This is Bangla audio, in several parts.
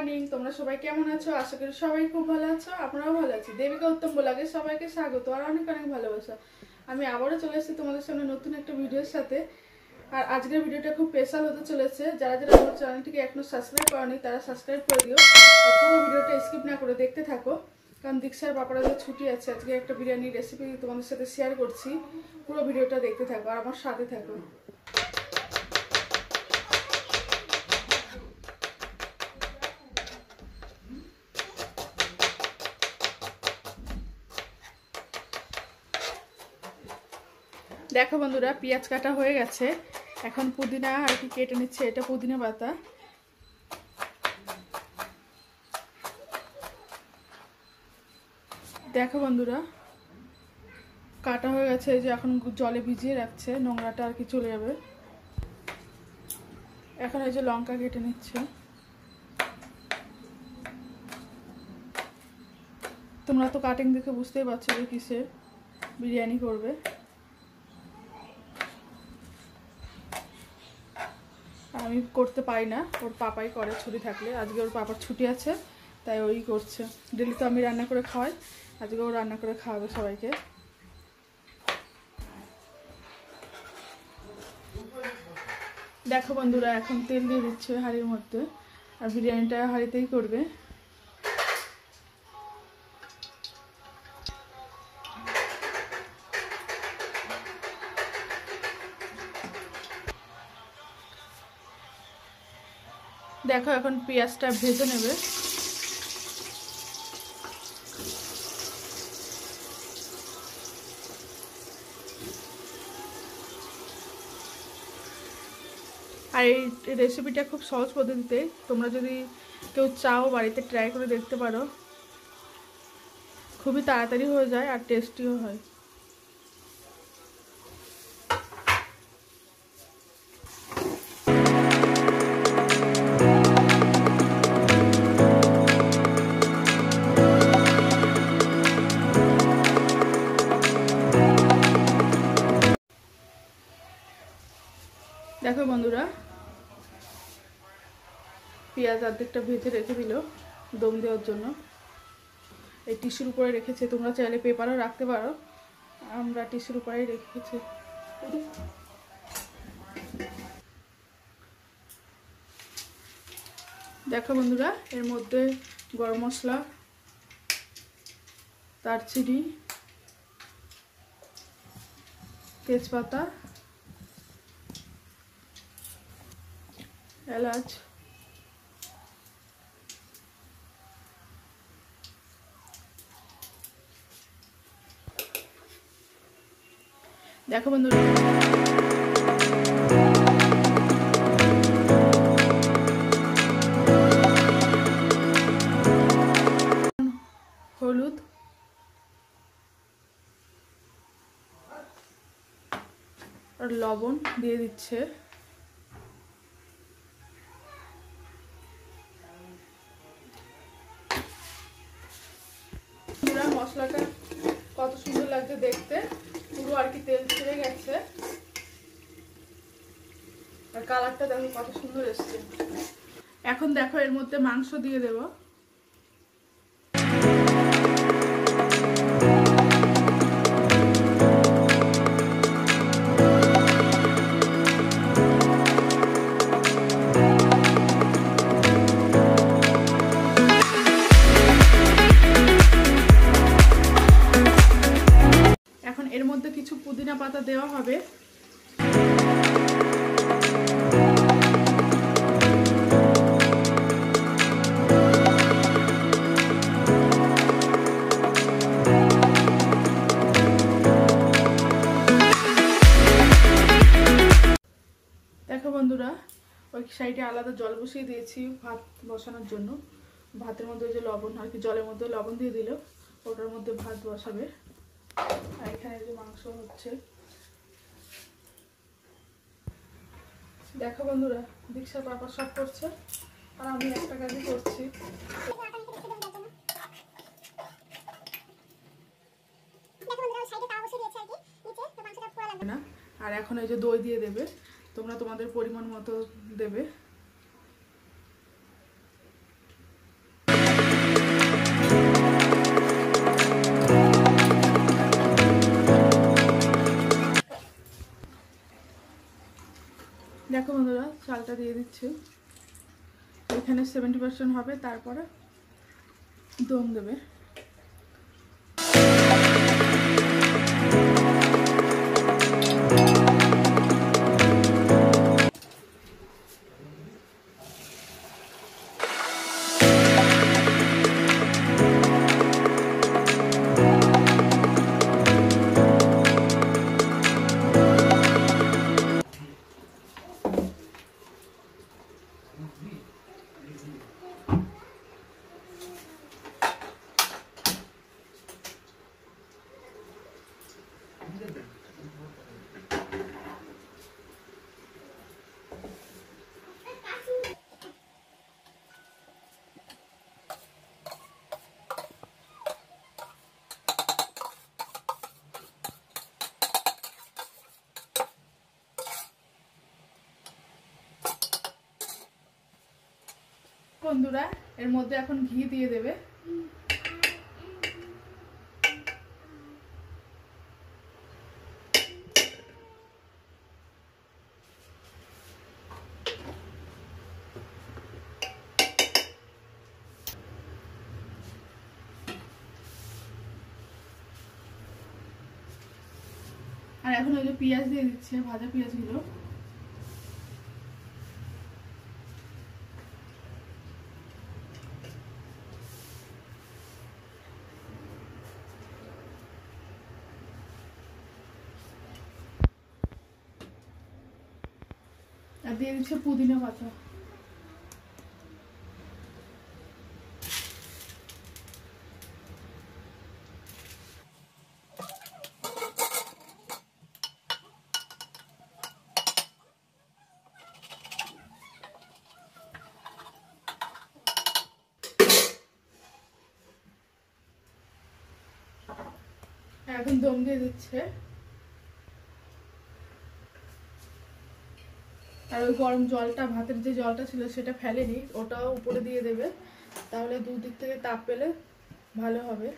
মর্নিং, তোমরা সবাই কেমন আছো? আশা করি সবাই খুব ভালো আছো, আপনারাও ভালো আছি। দেবিকা উত্তম ব্লগে সবাইকে স্বাগত আর অনেক অনেক ভালোবাসা। আমি আবারও চলে এসেছি তোমাদের সামনে নতুন একটা ভিডিওর সাথে। আর আজকের ভিডিওটা খুব স্পেশাল হতে চলেছে। যারা যারা আমার চ্যানেলটিকে এখনো সাবস্ক্রাইব করনি তারা সাবস্ক্রাইব করে দিও আর পুরো ভিডিওটা স্কিপ না করে দেখতে থাকো, কারণ দীক্ষার বাপারাদের ছুটি আছে। আজকে একটা বিরিয়ানির রেসিপি তোমাদের সাথে শেয়ার করছি, পুরো ভিডিওটা দেখতে থাকো আর আমার সাথে থাকো। দেখো বন্ধুরা, পেঁয়াজ কাটা হয়ে গেছে। এখন পুদিনা আর কি কেটে নিচ্ছে। এটা পুদিনা পাতা। দেখো বন্ধুরা, কাটা হয়ে গেছে। এই যে এখন জলে ভিজিয়ে রাখছে, নোংরাটা আর কি চলে যাবে। এখন এই যে লঙ্কা কেটে নিচ্ছে। তোমরা তো কাটিং দেখে বুঝতেই পারছো যে কিসের বিরিয়ানি করবে। আমি করতে পারি না, ওর পাপাই করে ছুটি থাকলে। আজকে ওর পাপার ছুটি আছে তাই ওই করছে। ডেলি তো আমি রান্না করে খাওয়াই, আজকে ও রান্না করে খাওয়াবে সবাইকে। দেখো বন্ধুরা, এখন তেল দিয়ে দিচ্ছে হাঁড়ির মধ্যে, আর বিরিয়ানিটা হাঁড়িতেই করবে। দেখো এখন পেঁয়াজটা ভেজে নেবে। আর এই রেসিপিটা খুব সহজ পদ্ধতিতে, তোমরা যদি কেউ চাও বাড়িতে ট্রাই করে দেখতে পারো। খুবই তাড়াতাড়ি হয়ে যায় আর টেস্টিও হয়। দেখো বন্ধুরা, পেঁয়াজ অর্ধেকটা ভেজে রেখে দিল দম দেওয়ার জন্য। এই টিস্যুর উপরে রেখেছে, তোমরা চাইলে পেপারও রাখতে পারো, আমরা টিস্যুর উপরেই রেখেছি। দেখো বন্ধুরা, এর মধ্যে গরম মশলা, দারচিনি, তেজপাতা, এলাচ, দেখো বন্ধুরা হলুদ, আর লবণ দিয়ে দিচ্ছে। মশলাটা কত সুন্দর লাগছে দেখতে, পুরো আর কি তেল ছেড়ে গেছে। আর কালারটা দেখো কত সুন্দর এসছে। এখন দেখো এর মধ্যে মাংস দিয়ে দেব। এখন এর মধ্যে কিছু পুদিনা পাতা দেওয়া হবে। দেখো বন্ধুরা, ওই সাইডে আলাদা জল বসিয়ে দিয়েছি ভাত বসানোর জন্য। ভাতের মধ্যে যে লবণ আর কি, জলের মধ্যে লবণ দিয়ে দিল, ওটার মধ্যে ভাত বসাবে। আর এখানে যে মাংস হচ্ছে। দেখো বন্ধুরা, দীক্ষার পাপা সব করছে আর আমি একটা কাজই করছি। আর এখন এই যে দই দিয়ে দেবে, তোমরা তোমাদের পরিমাণ মতো দেবে। দেখো বন্ধুরা চালটা দিয়ে দিচ্ছি, এখানে 70% হবে, তারপরে দম দেবে। বন্ধুরা এর মধ্যে এখন ঘি দিয়ে দেবে। আর এখন ওই যে পেঁয়াজ দিয়ে দিচ্ছে, ভাজা পেঁয়াজগুলো। আর দিয়ে দিচ্ছে পুদিনা পাতা। এখন দম দিয়ে দিচ্ছে। আর ওই গরম জলটা, ভাতের যে জলটা ছিল সেটা ফেলেনি, ওটাও উপরে দিয়ে দেবে, তাহলে দুদিক থেকে তাপ পেলে ভালো হবে।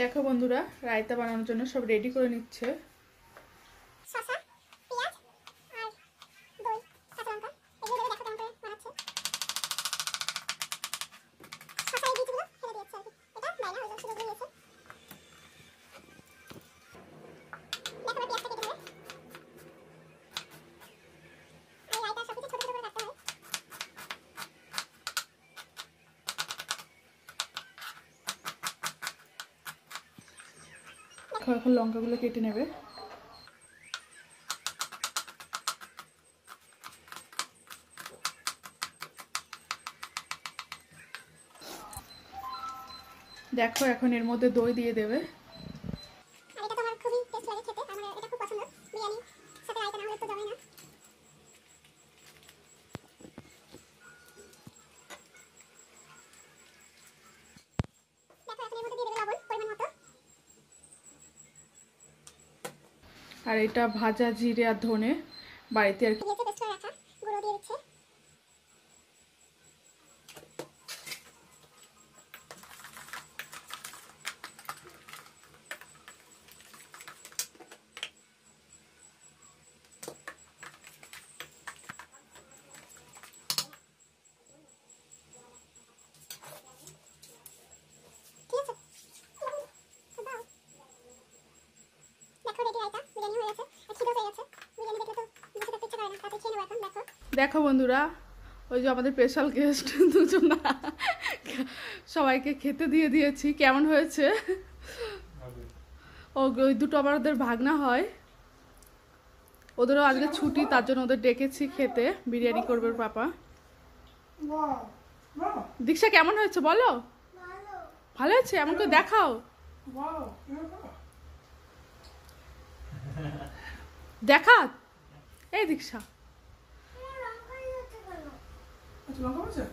দেখো বন্ধুরা রায়তা বানানোর জন্য সব রেডি করে নিচ্ছে। এখন লঙ্কাগুলো কেটে নেবে। দেখো এখন এর মধ্যে দই দিয়ে দেবে। আর এটা তো আমার খুবই টেস্ট লাগে খেতে, আমার এটা খুব পছন্দ। বিরিয়ানি সাথে রায়তা না হলে তো জমে না। দেখো এখন এর মধ্যে দিয়ে দেবে লবণ পরিমাণ মতো। আর এটা ভাজা জিরে আর ধনে বাড়িতে আর কি দিয়েছে পেস্ট করে রাখা, গুঁড়ো দিয়ে দিচ্ছে। ঠিক আছে, দাও। দেখো রেডি রায়তা, বিরিয়ানি হয়ে গেছে। আর খিদেও পেয়ে গেছে, বিরিয়ানি দেখলে তো বসে থাকতে ইচ্ছা করে না, তাতে খেয়ে নেবো এখন। দেখো দেখো বন্ধুরা, ওই যে আমাদের স্পেশাল গেস্ট দুজন সবাইকে খেতে দিয়ে দিয়েছি। কেমন হয়েছে? ওই দুটো আবার ওদের ভাগনা হয়, ওদেরও আজকে ছুটি, তার জন্য ওদের ডেকেছি খেতে। বিরিয়ানি করবে ওর পাপা। দীক্ষা কেমন হয়েছে বলো? ভালো হয়েছে? এমন করে দেখাও, দেখা। এই দীক্ষা লঙ্কা আছে?